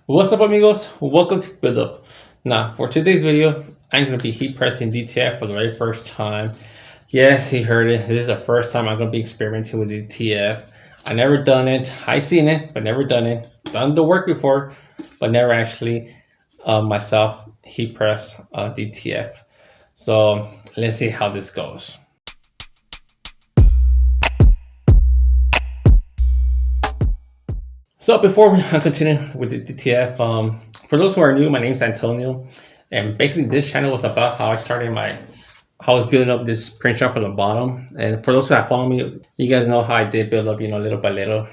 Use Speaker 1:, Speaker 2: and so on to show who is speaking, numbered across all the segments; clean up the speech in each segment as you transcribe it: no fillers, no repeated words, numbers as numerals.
Speaker 1: What's up, amigos? Welcome to GoldUp. Now, for today's video, I'm going to be heat pressing DTF for the very first time. Yes, you heard it. This is the first time I'm going to be experimenting with DTF. I never done it. I seen it, but never done it. Done the work before, but never actually myself heat press DTF. So let's see how this goes. So before we continue with the DTF, for those who are new, my name is Antonio, and basically this channel was about how I started how I was building up this print shop from the bottom. And for those who have followed me, you guys know how I did build up, little by little.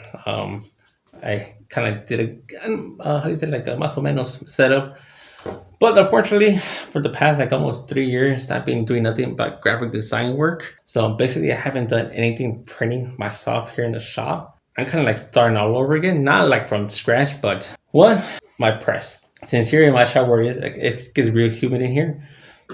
Speaker 1: I kind of did how do you say, like a más o menos setup. But unfortunately, for the past almost 3 years, I've been doing nothing but graphic design work. So basically, I haven't done anything printing myself here in the shop. I'm kind of starting all over again, not from scratch, but my press. Since here in my shop where it gets real humid in here,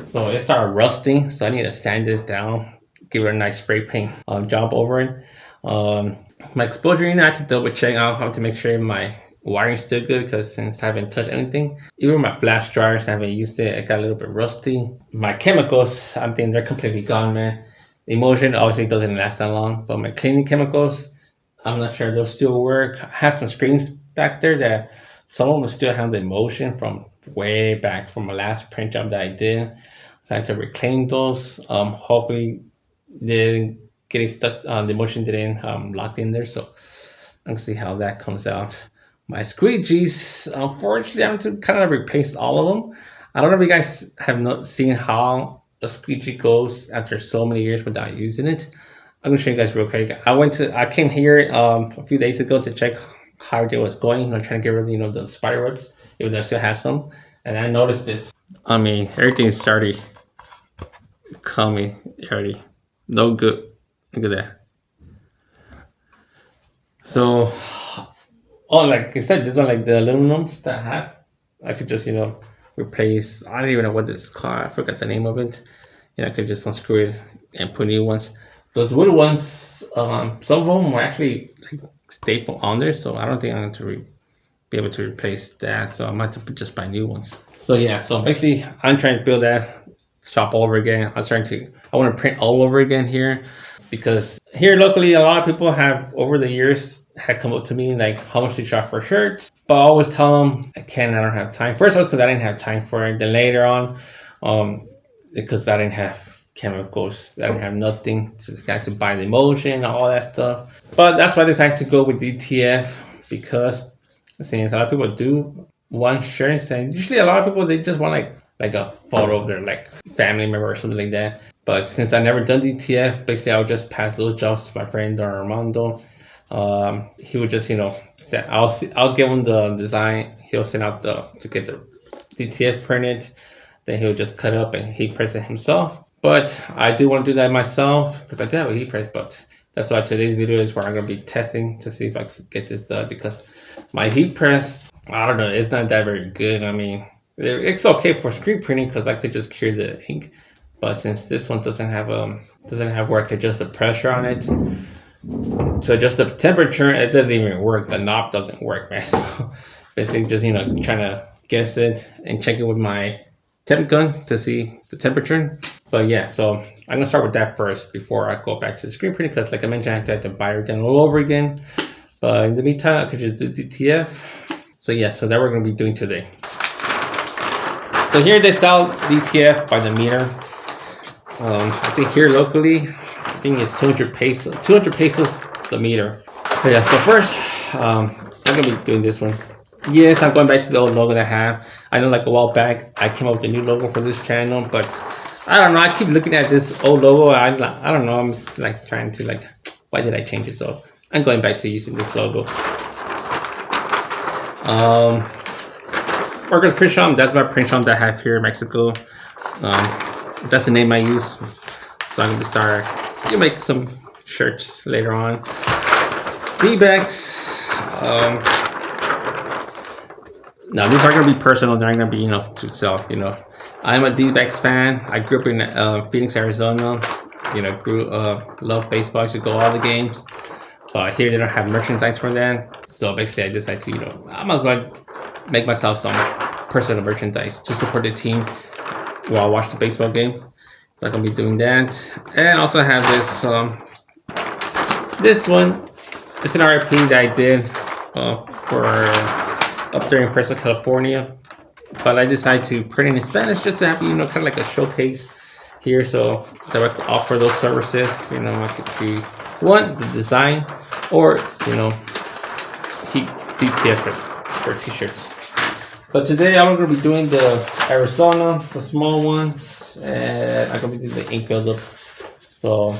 Speaker 1: so it started rusting. So I need to sand this down, give it a nice spray paint job over it. My exposure unit, I have to double check out how to make sure my wiring's still good, because since I haven't touched anything, even my flash dryers, I haven't used it. It got a little bit rusty. My chemicals, I'm thinking they're completely gone, man. The emulsion obviously doesn't last that long, but my cleaning chemicals, I'm not sure they'll still work. I have some screens back there that some of them still have the emulsion from way back from my last print job that I did. So I had to reclaim those. Hopefully they didn't get stuck, the emulsion didn't lock in there. So I'm gonna see how that comes out. My Squeeges, unfortunately, I'm to kind of replace all of them. I don't know if you guys have not seen how a Squeegee goes after so many years without using it. I'm gonna show you guys real quick. I came here a few days ago to check how it was going. I'm trying to get rid of the spider webs, even though I still have some. And I noticed this. I mean, everything started coming already. No good. Look at that. So, like I said, this one, like the aluminums that I have, I could just replace. I don't even know what this is called. I forgot the name of it. I could just unscrew it and put new ones. Those wood ones, some of them were actually stapled on there, so I don't think I'm going to be able to replace that. So I might have to just buy new ones. So yeah, so basically I'm trying to build that shop all over again. I want to print all over again here, because here locally a lot of people have over the years had come up to me like, how much do you charge for shirts? But I always tell them I don't have time. First was because I didn't have time for it. Then later on, because I didn't have chemicals, I didn't have nothing to buy the emulsion, all that stuff. But that's why I decided to go with DTF, because since a lot of people do one shirt, and usually a lot of people, they just want like a photo of their family member or something like that. But since I never done DTF, basically I would just pass those jobs to my friend Armando. He would just I'll give him the design, he'll send out to get the DTF printed, then he'll just cut it up and heat press it himself. But I do want to do that myself, because I do have a heat press. But that's why today's video is where I'm going to be testing to see if I could get this done, because my heat press, I don't know, it's not that very good. I mean, it's okay for screen printing because I could just cure the ink. But since this one doesn't have where I can adjust the pressure on it, to adjust the temperature, it doesn't even work. The knob doesn't work, man. So basically just trying to guess it and check it with my temp gun to see the temperature. But yeah, so I'm gonna start with that first before I go back to the screen printing, because like I mentioned, I have to buy it again all over again. But in the meantime, I could just do DTF. So yeah, so that we're gonna be doing today. So here they sell DTF by the meter. I think here locally, I think it's 200 pesos. 200 pesos the meter. But yeah, so first, I'm gonna be doing this one. Yes, I'm going back to the old logo that I have. I know a while back I came up with a new logo for this channel, but I don't know, I keep looking at this old logo. I don't know, I'm just trying to why did I change it? So I'm going back to using this logo. Working print shop, that's my print shop that I have here in Mexico. That's the name I use. So I'm gonna start make some shirts later on. D-bags. Now these are gonna be personal, they're not gonna be enough to sell. I'm a D-backs fan. I grew up in Phoenix, Arizona. Love baseball. I used to go all the games. But here they don't have merchandise for that. So basically I decided to, I might as well make myself some personal merchandise to support the team while I watch the baseball game. So I'm gonna be doing that, and I also have this one. It's an RIP that I did for up there in Fresno, California, but I decided to print it in Spanish just to have, you know, kind of like a showcase here, so that I could offer those services. You know, I could do one, the design, or, you know, Heat DTF for t-shirts. But today I'm going to be doing the Arizona, the small ones, and I'm going to be doing the ink buildup. So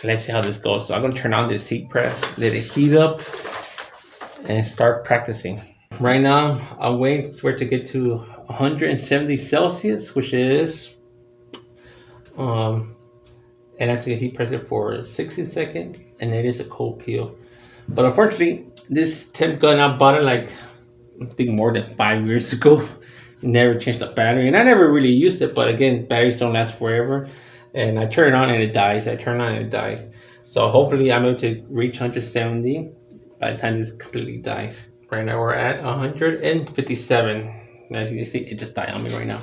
Speaker 1: let's see how this goes. So I'm going to turn on this heat press, let it heat up, and start practicing. Right now, I'm waiting for it to get to 170 Celsius, which is, and actually heat press it for 60 seconds, and it is a cold peel. But unfortunately, this Temp gun, I bought it like, I think more than 5 years ago. Never changed the battery, and I never really used it. But again, batteries don't last forever, and I turn it on and it dies. I turn it on and it dies. So hopefully I'm able to reach 170 by the time this completely dies. Right now we're at 157. As you can see, it just died on me right now.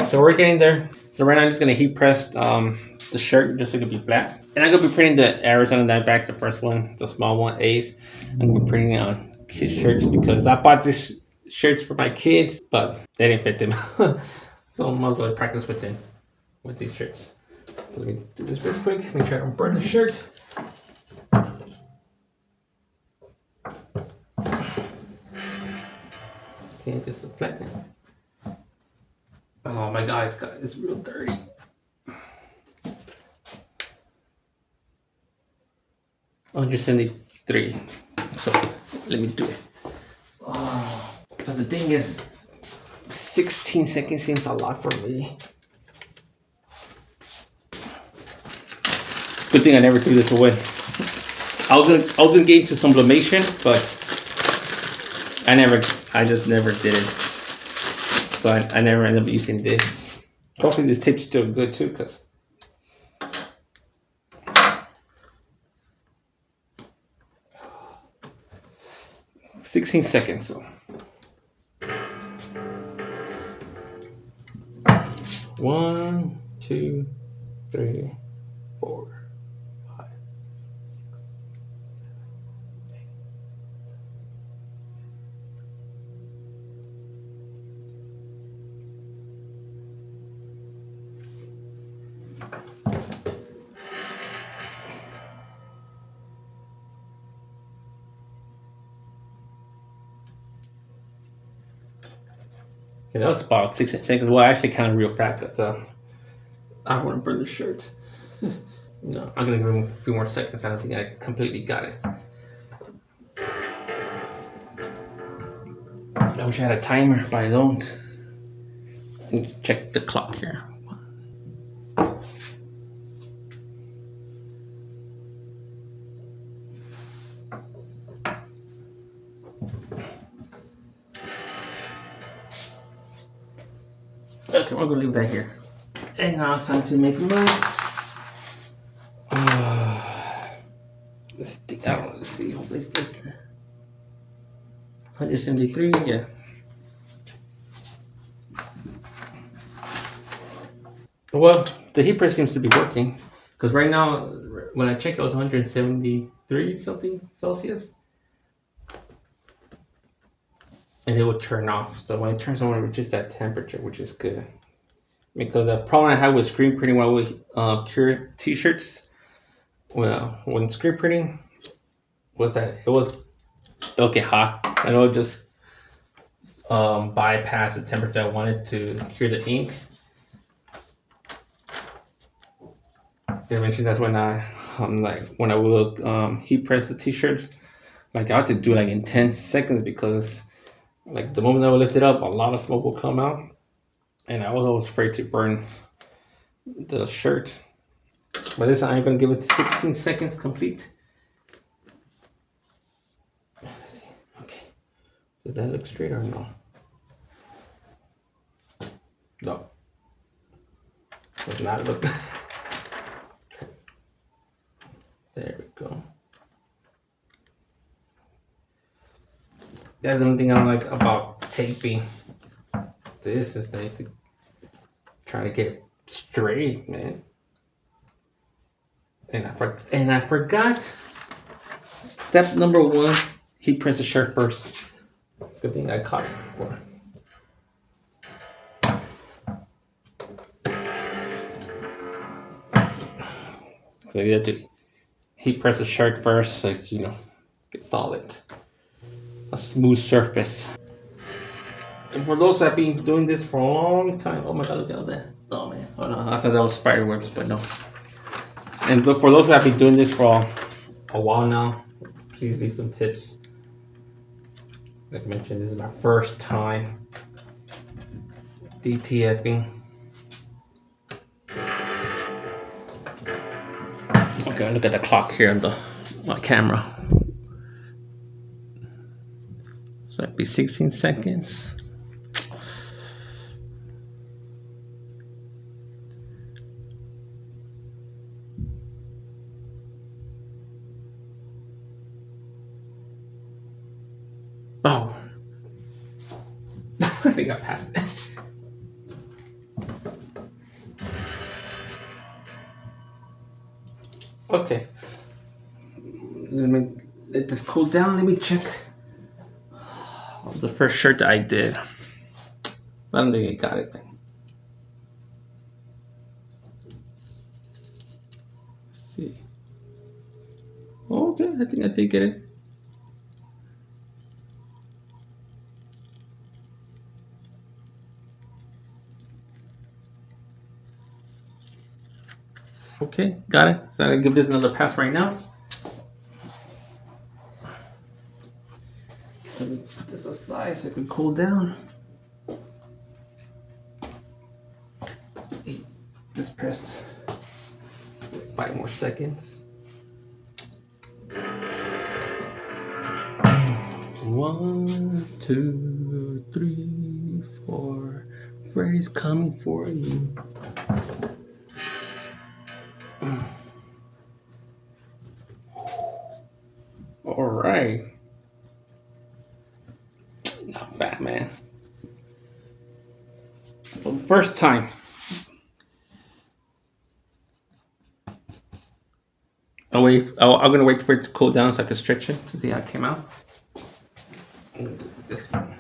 Speaker 1: So we're getting there. So right now I'm just gonna heat press the shirt just so it can be flat. And I'm gonna be printing the Arizona Diamondbacks, the first one, the small one, A's. I'm gonna be printing it on kids' shirts because I bought these shirts for my kids, but they didn't fit them. So I might as well practice with them, with these shirts. So let me do this real quick. Make sure I don't burn the shirt. Okay, just a flatten it. Oh my God, it's real dirty. Oh, 173. So let me do it. Oh, but the thing is, 16 seconds seems a lot for me. Good thing I never threw this away. I was gonna get into sublimation, but I just never did it. So I never ended up using this. Hopefully this tape's still good too, cause 16 seconds. So 1, 2, 3, 4, 5, 6, 7, 8. Okay, that was about 16 seconds. Well, actually, kind of real fast because I don't want to burn the shirt. No, I'm gonna give him a few more seconds. I don't think I completely got it. I wish I had a timer, but I don't. I need to check the clock here. Okay, we're gonna leave that here. And now it's time to make mine. Let's dig out. Let's see. Hopefully it's this. 173. Yeah. Well, the heat press seems to be working because right now, when I checked, it was 173 something Celsius, and it will turn off. So when it turns on, it reaches that temperature, which is good. Because the problem I had with screen printing while we cure t-shirts, well, when screen printing was that it'll get hot and it'll just bypass the temperature I wanted to cure the ink. Eventually, that's when when I will heat press the t-shirts, like I have to do like in 10 seconds because like the moment I would lift it up, a lot of smoke will come out, and I was always afraid to burn the shirt. But this time I'm gonna give it 16 seconds complete. Let's see. Okay, does that look straight or no? No, does not look. There we go. That's the only thing I don't like about taping this instead to try to get it straight, man. And I forgot step number 1, heat press the shirt first. Good thing I caught it before. So you have to heat press the shirt first, so you know, get solid, a smooth surface. And for those that have been doing this for a long time, oh my god, look at all that. Oh man, oh no, I thought that was spider webs, but no. And for those who have been doing this for a while now, please leave some tips. Like I mentioned, this is my first time DTFing. Okay, look at the clock here on my camera. So it'd be 16 seconds. Oh, I think I passed it. Okay, let me let this cool down. Let me check the first shirt that I did. I don't think I got it. Let's see. Okay, I think I did get it. Okay, got it. So I'm gonna give this another pass right now. Let me put this aside so it can cool down. This press. 5 more seconds. 1, 2, 3, 4. Freddy's coming for you. All right. Not bad, man. For the first time. I'm gonna wait for it to cool down so I can stretch it to see how it came out. This one.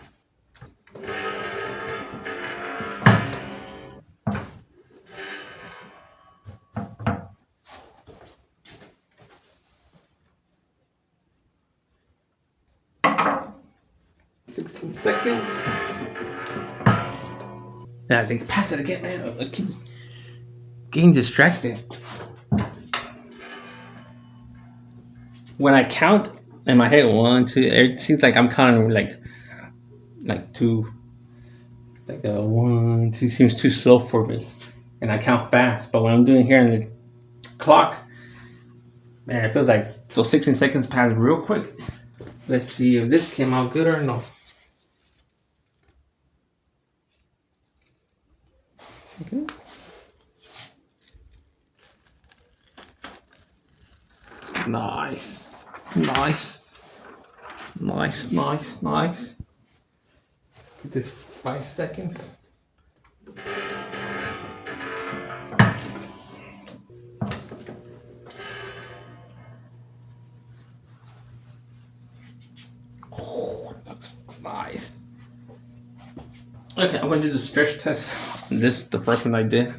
Speaker 1: Seconds. Yeah, I think pass it again, man. I keep getting distracted. When I count in my head 1, 2, it seems like I'm counting like 2. Like 1, 2 seems too slow for me, and I count fast. But when I'm doing here in the clock, man, it feels like those 16 seconds pass real quick. Let's see if this came out good or no. Okay. Nice. Get this 5 seconds. Oh, looks nice. Okay, I'm gonna do the stretch test. This is the first one I did.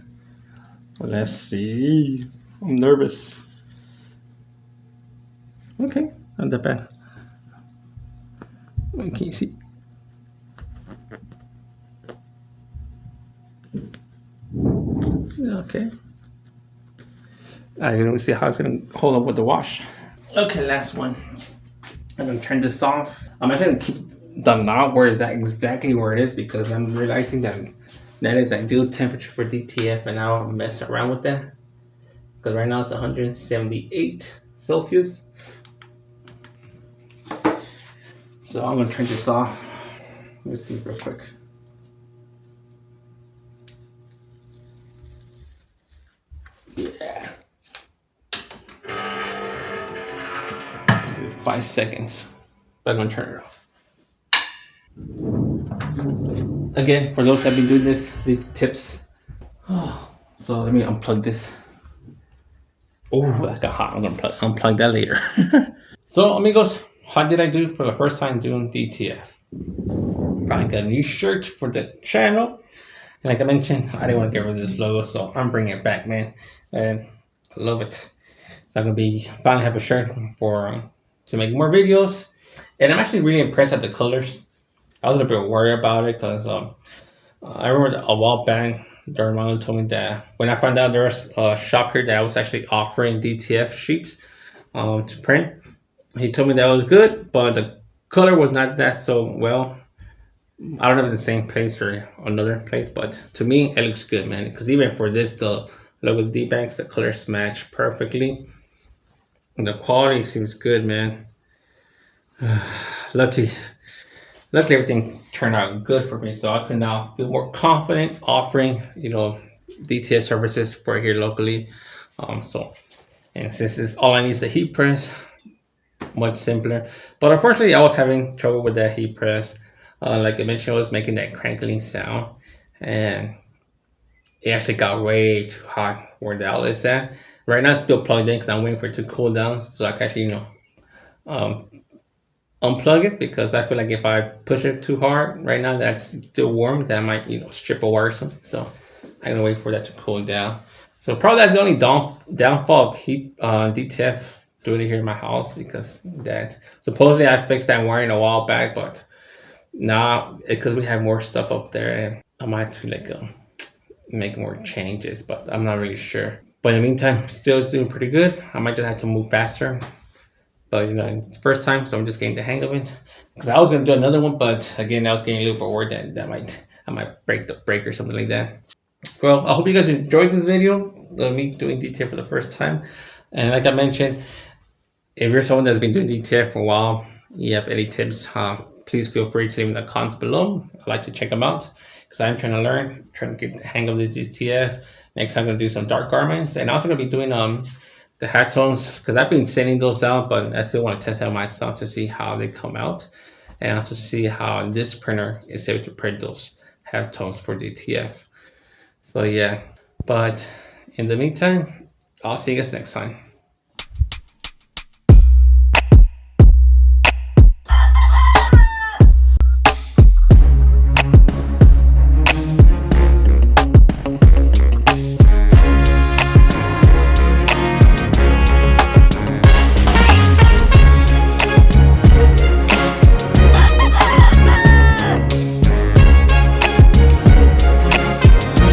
Speaker 1: Let's see. I'm nervous. Okay, not that bad. Can you see? Okay. I don't see how it's gonna hold up with the wash. Okay, last one. I'm gonna turn this off. I'm actually gonna keep the knob where is that exactly where it is because I'm realizing that is ideal temperature for DTF, and I don't mess around with that because right now it's 178 Celsius. So I'm gonna turn this off. Let's see real quick. Yeah. It's 5 seconds. But I'm gonna turn it off. again, for those that have been doing this, leave tips. So let me unplug this. Oh, that got hot. I'm gonna unplug that later. So amigos, how did I do for the first time doing DTF? Probably got a new shirt for the channel. And like I mentioned, I didn't want to get rid of this logo, so I'm bringing it back, man. And I love it. So I'm gonna be finally have a shirt for to make more videos. And I'm actually really impressed at the colors. I was a little bit worried about it because I remember a while back, Durometer told me that when I found out there was a shop here that was actually offering DTF sheets to print, he told me that was good, but the color was not that so well. I don't know if it's the same place or another place, but to me, it looks good, man. Because even for this, the logo D-banks, the colors match perfectly. And the quality seems good, man. Luckily, everything turned out good for me, so I can now feel more confident offering, DTF services for here locally. And since this all I need is a heat press, much simpler. But unfortunately, I was having trouble with that heat press. Like I mentioned, I was making that crankling sound, and it actually got way too hot where the outlet is at. Right now, it's still plugged in because I'm waiting for it to cool down so I can actually, unplug it, because I feel like if I push it too hard right now, that's still warm, that might, strip a wire or something. So I'm gonna wait for that to cool down. So probably that's the only downfall of heat DTF doing it here in my house, because that supposedly I fixed that wiring a while back, but now because we have more stuff up there, and I might have to make more changes, but I'm not really sure. But in the meantime, still doing pretty good. I might just have to move faster. But first time, so I'm just getting the hang of it. Because I was gonna do another one, but again, I was getting a little bit worried that I might break the brake or something like that. Well, I hope you guys enjoyed this video of me doing DTF for the first time. And like I mentioned, if you're someone that's been doing DTF for a while, you have any tips, please feel free to leave in the comments below. I'd like to check them out because I'm trying to learn, trying to get the hang of this DTF. Next, I'm gonna do some dark garments, and also gonna be doing the half tones, because I've been sending those out, but I still want to test out myself to see how they come out, and also see how this printer is able to print those half tones for DTF. So yeah, but in the meantime, I'll see you guys next time.